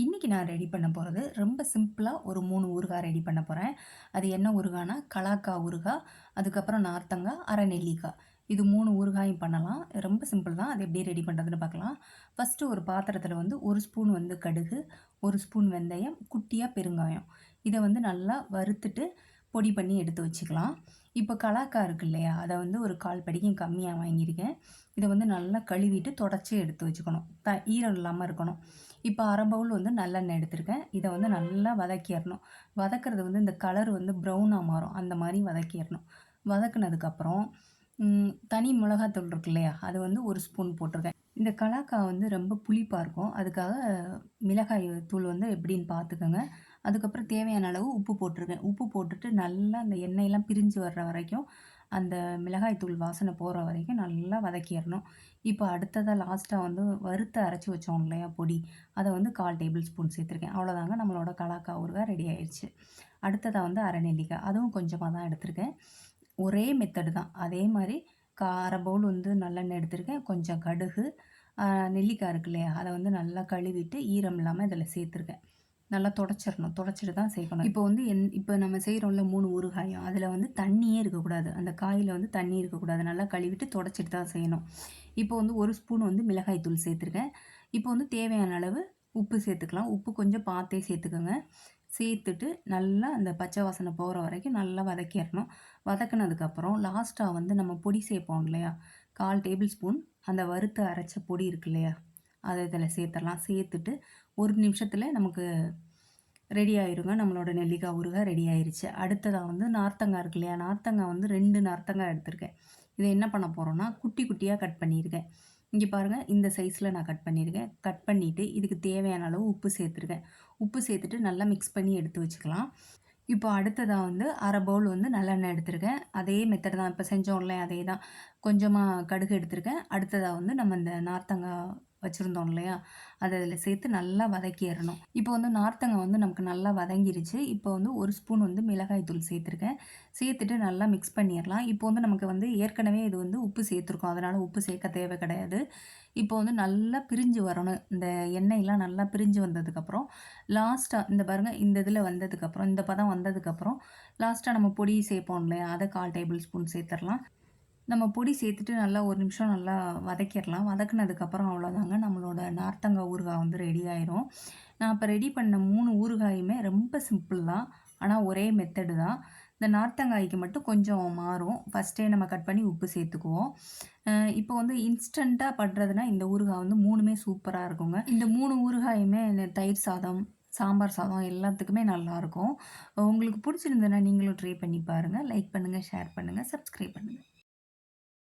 இன்றைக்கி நான் ரெடி பண்ண போகிறது ரொம்ப சிம்பிளாக ஒரு 3 ஊறுகாய் ரெடி பண்ண போகிறேன். அது என்ன ஊறுகாய்னா கலாக்காய் ஊறுகாய், அதுக்கப்புறம் நார்த்தங்காய், அரை நெல்லிக்காய். இது 3 ஊறுகாயும் பண்ணலாம். ரொம்ப சிம்பிள் தான். அது எப்படி ரெடி பண்ணுறதுன்னு பார்க்கலாம். ஃபஸ்ட்டு ஒரு பாத்திரத்தில் வந்து 1 ஸ்பூன் வந்து கடுகு, 1 ஸ்பூன் வெந்தயம், குட்டியாக பெருங்காயம். இதை வந்து நல்லா வறுத்துட்டு பொடி பண்ணி எடுத்து வச்சுக்கலாம். இப்போ கலாக்காய் இருக்கு இல்லையா, அதை வந்து ஒரு 1/4 படிக்கும் கம்மியாக வாங்கியிருக்கேன். இதை வந்து நல்லா கழுவிட்டு தொடச்சி எடுத்து வச்சுக்கணும். ஈரம் இல்லாமல் இருக்கணும். இப்போ அரை பவுல் வந்து நல்லெண்ணெய் எடுத்திருக்கேன். இதை வந்து நல்லா வதக்கிடணும். வதக்கிறது வந்து இந்த கலர் வந்து ப்ரௌனாக மாறும், அந்த மாதிரி வதக்கிடணும். வதக்குனதுக்கப்புறம் தனி மிளகாத்தூள் இருக்கு இல்லையா, அது வந்து 1 ஸ்பூன் போட்டிருக்கேன். இந்த கலாக்காய் வந்து ரொம்ப புளிப்பாக இருக்கும். அதுக்காக மிளகாய் தூள் வந்து எப்படின்னு பார்த்துக்கோங்க. அதுக்கப்புறம் தேவையான அளவு உப்பு போட்டிருக்கேன். உப்பு போட்டுட்டு நல்லா அந்த எண்ணெயெல்லாம் பிரிஞ்சு வர்ற வரைக்கும், அந்த மிளகாய் தூள் வாசனை போகிற வரைக்கும் நல்லா வதக்கிடணும். இப்போ அடுத்ததாக லாஸ்ட்டாக வந்து வறுத்து அரைச்சி வச்சோம் இல்லையா பொடி, அதை வந்து 1/4 டேபிள் ஸ்பூன் சேர்த்துருக்கேன். அவ்வளோதாங்க, நம்மளோட கலாக்காய் ஊறுகாய் ரெடி ஆயிடுச்சு. அடுத்ததாக வந்து அரை நெல்லிக்காய், அதுவும் கொஞ்சமாக தான் எடுத்திருக்கேன். ஒரே மெத்தடு தான். அதே மாதிரி அரை பவுல் வந்து நல்லெண்ணெய் எடுத்திருக்கேன். கொஞ்சம் கடுகு, நெல்லிக்காய் இருக்கு இல்லையா, அதை வந்து நல்லா கழுவிட்டு ஈரம் இல்லாமல் இதில் சேர்த்துருக்கேன். நல்லா தொடச்சிடணும். தொடச்சிட்டு தான் சேர்க்கணும். இப்போ வந்து இப்போ நம்ம செய்கிறோம்ல 3 ஊறுகாயும், அதில் வந்து தண்ணியே இருக்கக்கூடாது. அந்த காயில் வந்து தண்ணி இருக்கக்கூடாது. நல்லா கழுவிட்டு தொடச்சிட்டு தான் செய்யணும். இப்போ வந்து 1 ஸ்பூன் வந்து மிளகாய் தூள் சேர்த்துருக்கேன். இப்போ வந்து தேவையான அளவு உப்பு சேர்த்துக்கலாம். உப்பு கொஞ்சம் பார்த்தே சேர்த்துக்கோங்க. சேர்த்துட்டு நல்லா அந்த பச்சை வாசனை போகிற வரைக்கும் நல்லா வதக்கிடணும். வதக்குனதுக்கப்புறம் லாஸ்ட்டாக வந்து நம்ம பொடி சேர்ப்போம் இல்லையா, 1/4 டேபிள் ஸ்பூன் அந்த வறுத்து அரைச்ச பொடி இருக்கு இல்லையா, அதை இதில் சேர்த்துடலாம். சேர்த்துட்டு 1 நிமிஷத்தில் நமக்கு ரெடி ஆயிருங்க. நம்மளோட நெல்லிக்காய் ஊறுகாய் ரெடி ஆயிருச்சு. அடுத்ததாக வந்து நார்த்தங்காய் இருக்கு இல்லையா, நார்த்தங்காய் வந்து 2 நார்த்தங்காய் எடுத்திருக்கேன். இதை என்ன பண்ண போகிறோன்னா, குட்டி குட்டியாக கட் பண்ணியிருக்கேன். இங்கே பாருங்கள், இந்த சைஸில் நான் கட் பண்ணியிருக்கேன். கட் பண்ணிவிட்டு இதுக்கு தேவையான அளவு உப்பு சேர்த்துருக்கேன். உப்பு சேர்த்துட்டு நல்லா மிக்ஸ் பண்ணி எடுத்து வச்சுக்கலாம். இப்போ அடுத்ததாக வந்து அரை பவுல் வந்து நல்லெண்ணெய் எடுத்திருக்கேன். அதே மெத்தட் தான், இப்போ செஞ்சோம்ல அதே தான். கொஞ்சமாக கடுகு எடுத்திருக்கேன். அடுத்ததாக வந்து நம்ம இந்த நார்த்தங்காய் வச்சுருந்தோம் இல்லையா, அதை அதில் சேர்த்து நல்லா வதக்கிடணும். இப்போ வந்து நார்த்தங்காய் வந்து நமக்கு நல்லா வதங்கிருச்சு. இப்போ வந்து 1 ஸ்பூன் வந்து மிளகாய் தூள் சேர்த்துருக்கேன். சேர்த்துட்டு நல்லா மிக்ஸ் பண்ணிடலாம். இப்போ வந்து நமக்கு வந்து ஏற்கனவே இது வந்து உப்பு சேர்த்துருக்கோம், அதனால் உப்பு சேர்க்க தேவை கிடையாது. இப்போ வந்து நல்லா பிரிஞ்சு வரணும். இந்த எண்ணெயெல்லாம் நல்லா பிரிஞ்சு வந்ததுக்கப்புறம் லாஸ்ட்டாக இந்த பாருங்கள், இந்த இதில் வந்ததுக்கப்புறம், இந்த பதம் வந்ததுக்கப்புறம் லாஸ்ட்டாக நம்ம பொடி சேர்ப்போம் இல்லையா, அதை 1/4 டேபிள் ஸ்பூன் சேர்த்துடலாம். நம்ம பொடி சேர்த்துட்டு நல்லா 1 நிமிஷம் நல்லா வதக்கிடலாம். வதக்குனதுக்கப்புறம் அவ்வளோதாங்க, நம்மளோட நார்த்தங்காய் ஊறுகாய் வந்து ரெடி ஆயிரும். நான் இப்போ ரெடி பண்ண 3 ஊறுகாயுமே ரொம்ப சிம்பிள் தான். ஆனால் ஒரே மெத்தடு தான். இந்த நார்த்தங்காய்க்கு மட்டும் கொஞ்சம் மாறும். ஃபஸ்ட்டே நம்ம கட் பண்ணி உப்பு சேர்த்துக்குவோம். இப்போ வந்து இன்ஸ்டண்ட்டாக பண்ணுறதுனா இந்த ஊறுகாய் வந்து 3மே சூப்பராக இருக்குங்க. இந்த 3 ஊறுகாயுமே இந்த தயிர் சாதம், சாம்பார் சாதம் எல்லாத்துக்குமே நல்லாயிருக்கும். உங்களுக்கு பிடிச்சிருந்ததுன்னா நீங்களும் ட்ரை பண்ணி பாருங்கள். லைக் பண்ணுங்கள், ஷேர் பண்ணுங்கள், சப்ஸ்கிரைப் பண்ணுங்கள்.